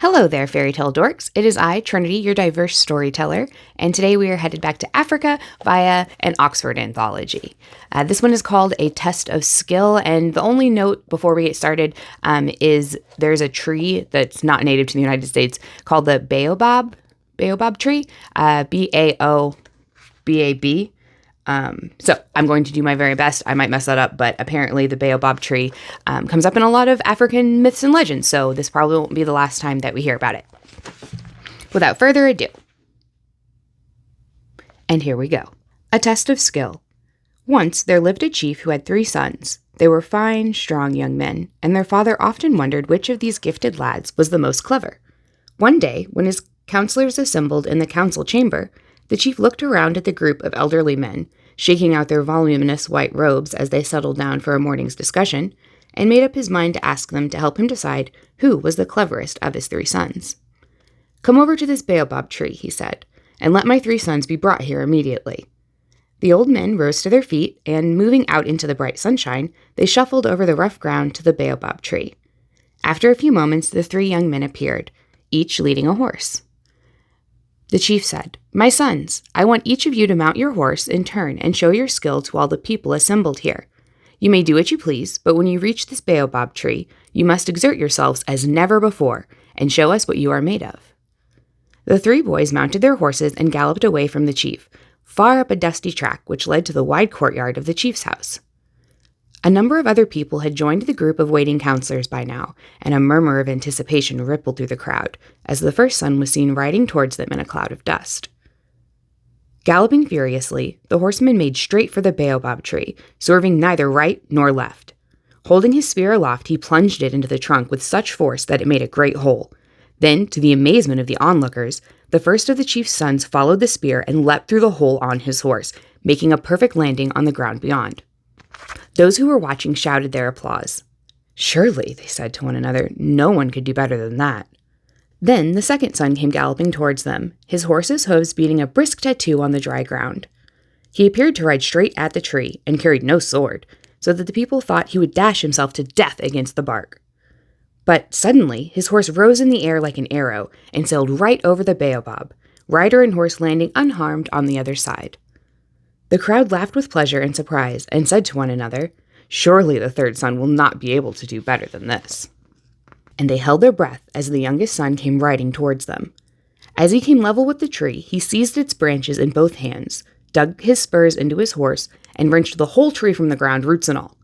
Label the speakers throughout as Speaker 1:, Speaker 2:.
Speaker 1: Hello there, fairy tale dorks. It is I, Trinity, your diverse storyteller, and today we are headed back to Africa via an Oxford anthology. This one is called A Test of Skill, and the only note before we get started is there's a tree that's not native to the United States called the baobab tree, Baobab. So I'm going to do my very best. I might mess that up, but apparently the baobab tree comes up in a lot of African myths and legends, so this probably won't be the last time that we hear about it. Without further ado. And here we go. A Test of Skill. Once there lived a chief who had 3 sons. They were fine, strong young men, and their father often wondered which of these gifted lads was the most clever. One day, when his counselors assembled in the council chamber, the chief looked around at the group of elderly men, shaking out their voluminous white robes as they settled down for a morning's discussion, and made up his mind to ask them to help him decide who was the cleverest of his 3 sons. "Come over to this baobab tree," he said, "and let my 3 sons be brought here immediately." The old men rose to their feet, and moving out into the bright sunshine, they shuffled over the rough ground to the baobab tree. After a few moments, the 3 young men appeared, each leading a horse. The chief said, "My sons, I want each of you to mount your horse in turn and show your skill to all the people assembled here. You may do what you please, but when you reach this baobab tree, you must exert yourselves as never before and show us what you are made of." The 3 boys mounted their horses and galloped away from the chief, far up a dusty track which led to the wide courtyard of the chief's house. A number of other people had joined the group of waiting counselors by now, and a murmur of anticipation rippled through the crowd, as the first son was seen riding towards them in a cloud of dust. Galloping furiously, the horseman made straight for the baobab tree, swerving neither right nor left. Holding his spear aloft, he plunged it into the trunk with such force that it made a great hole. Then, to the amazement of the onlookers, the first of the chief's sons followed the spear and leapt through the hole on his horse, making a perfect landing on the ground beyond. Those who were watching shouted their applause. "Surely," they said to one another, "no one could do better than that." Then the second son came galloping towards them, his horse's hooves beating a brisk tattoo on the dry ground. He appeared to ride straight at the tree and carried no sword, so that the people thought he would dash himself to death against the bark. But suddenly his horse rose in the air like an arrow and sailed right over the baobab, rider and horse landing unharmed on the other side. The crowd laughed with pleasure and surprise and said to one another, "Surely the third son will not be able to do better than this." And they held their breath as the youngest son came riding towards them. As he came level with the tree, he seized its branches in both hands, dug his spurs into his horse, and wrenched the whole tree from the ground, roots and all.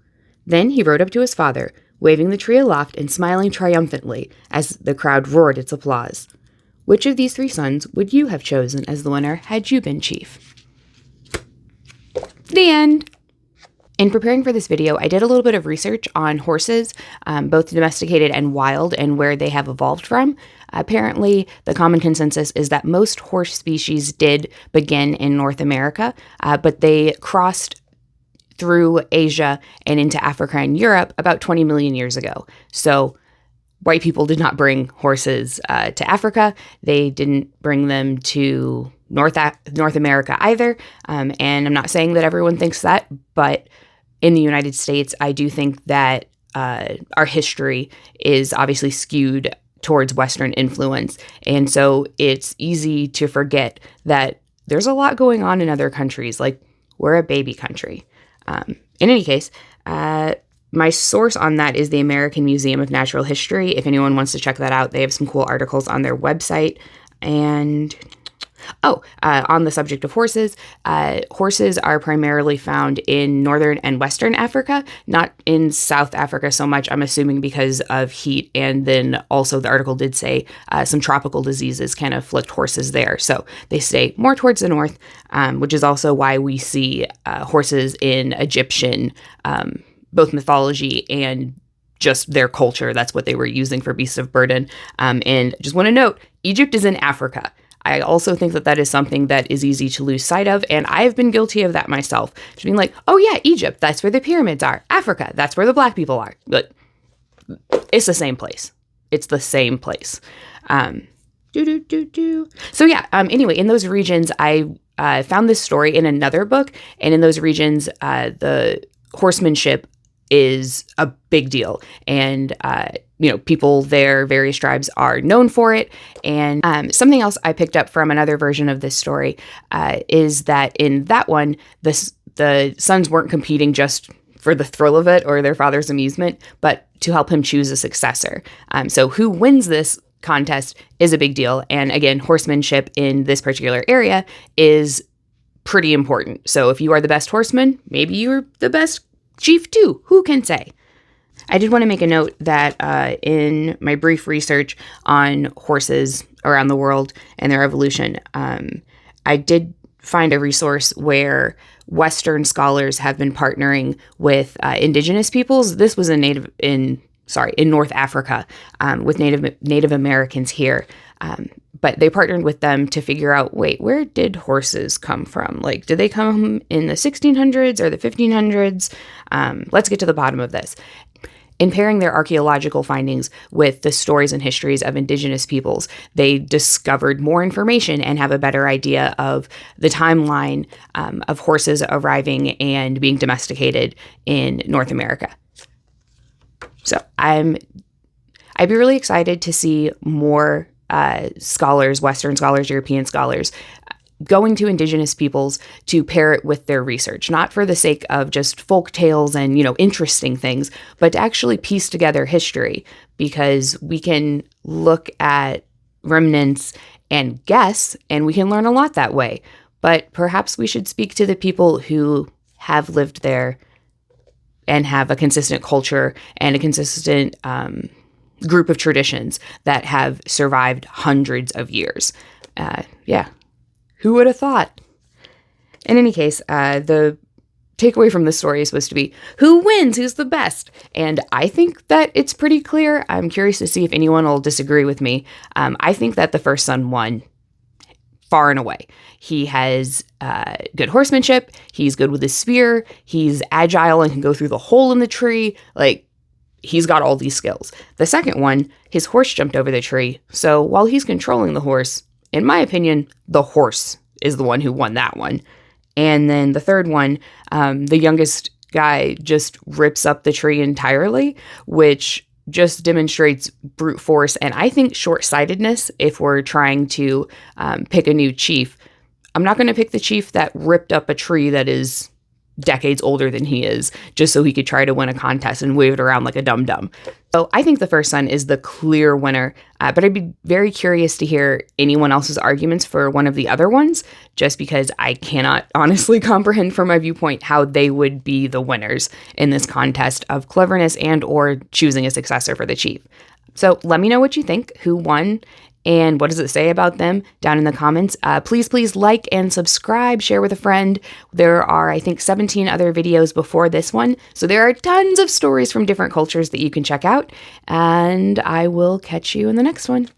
Speaker 1: Then he rode up to his father, waving the tree aloft and smiling triumphantly as the crowd roared its applause. Which of these 3 sons would you have chosen as the winner had you been chief? The end. In preparing for this video, I did a little bit of research on horses, both domesticated and wild, and where they have evolved from. Apparently, the common consensus is that most horse species did begin in North America, but they crossed through Asia and into Africa and Europe about 20 million years ago. So white people did not bring horses to Africa. They didn't bring them to North America either. And I'm not saying that everyone thinks that, but in the United States, I do think that our history is obviously skewed towards Western influence. And so it's easy to forget that there's a lot going on in other countries. Like, we're a baby country. In any case, my source on that is the American Museum of Natural History. If anyone wants to check that out, they have some cool articles on their website. And on the subject of horses, horses are primarily found in northern and western Africa, not in South Africa so much, I'm assuming because of heat. And then also the article did say some tropical diseases can afflict horses there. So they stay more towards the north, which is also why we see horses in Egyptian, both mythology and just their culture. That's what they were using for beasts of burden. And just want to note, Egypt is in Africa. I also think that that is something that is easy to lose sight of, and I've been guilty of that myself. Just being like, oh yeah, Egypt, that's where the pyramids are. Africa, that's where the black people are. But it's the same place. It's the same place. So yeah, anyway, in those regions, I found this story in another book, and in those regions, the horsemanship is a big deal. And, people there, various tribes are known for it. And something else I picked up from another version of this story is that in that one, the sons weren't competing just for the thrill of it or their father's amusement, but to help him choose a successor. So who wins this contest is a big deal. And again, horsemanship in this particular area is pretty important. So if you are the best horseman, maybe you're the best chief too. Who can say? I did want to make a note that in my brief research on horses around the world and their evolution, I did find a resource where Western scholars have been partnering with indigenous peoples. This was in North Africa with Native Americans here. But they partnered with them to figure out, where did horses come from? Like, did they come in the 1600s or the 1500s? Let's get to the bottom of this. In pairing their archaeological findings with the stories and histories of indigenous peoples, they discovered more information and have a better idea of the timeline of horses arriving and being domesticated in North America. So I'd be really excited to see more scholars, Western scholars, European scholars, going to indigenous peoples to pair it with their research, not for the sake of just folk tales and, interesting things, but to actually piece together history, because we can look at remnants and guess, and we can learn a lot that way. But perhaps we should speak to the people who have lived there and have a consistent culture and a consistent group of traditions that have survived hundreds of years. Who would have thought? In any case, the takeaway from this story is supposed to be, who wins? Who's the best? And I think that it's pretty clear. I'm curious to see if anyone will disagree with me. I think that the first son won far and away. He has good horsemanship. He's good with his spear. He's agile and can go through the hole in the tree. He's got all these skills. The second one, his horse jumped over the tree. So while he's controlling the horse, in my opinion, the horse is the one who won that one. And then the third one, the youngest guy just rips up the tree entirely, which just demonstrates brute force and I think short-sightedness if we're trying to pick a new chief. I'm not going to pick the chief that ripped up a tree that is decades older than he is, just so he could try to win a contest and wave it around like a dum-dum. So I think the first son is the clear winner, but I'd be very curious to hear anyone else's arguments for one of the other ones, just because I cannot honestly comprehend from my viewpoint how they would be the winners in this contest of cleverness and or choosing a successor for the chief. So let me know what you think, who won, and what does it say about them down in the comments. Please like and subscribe, share with a friend. There are, I think, 17 other videos before this one. So there are tons of stories from different cultures that you can check out. And I will catch you in the next one.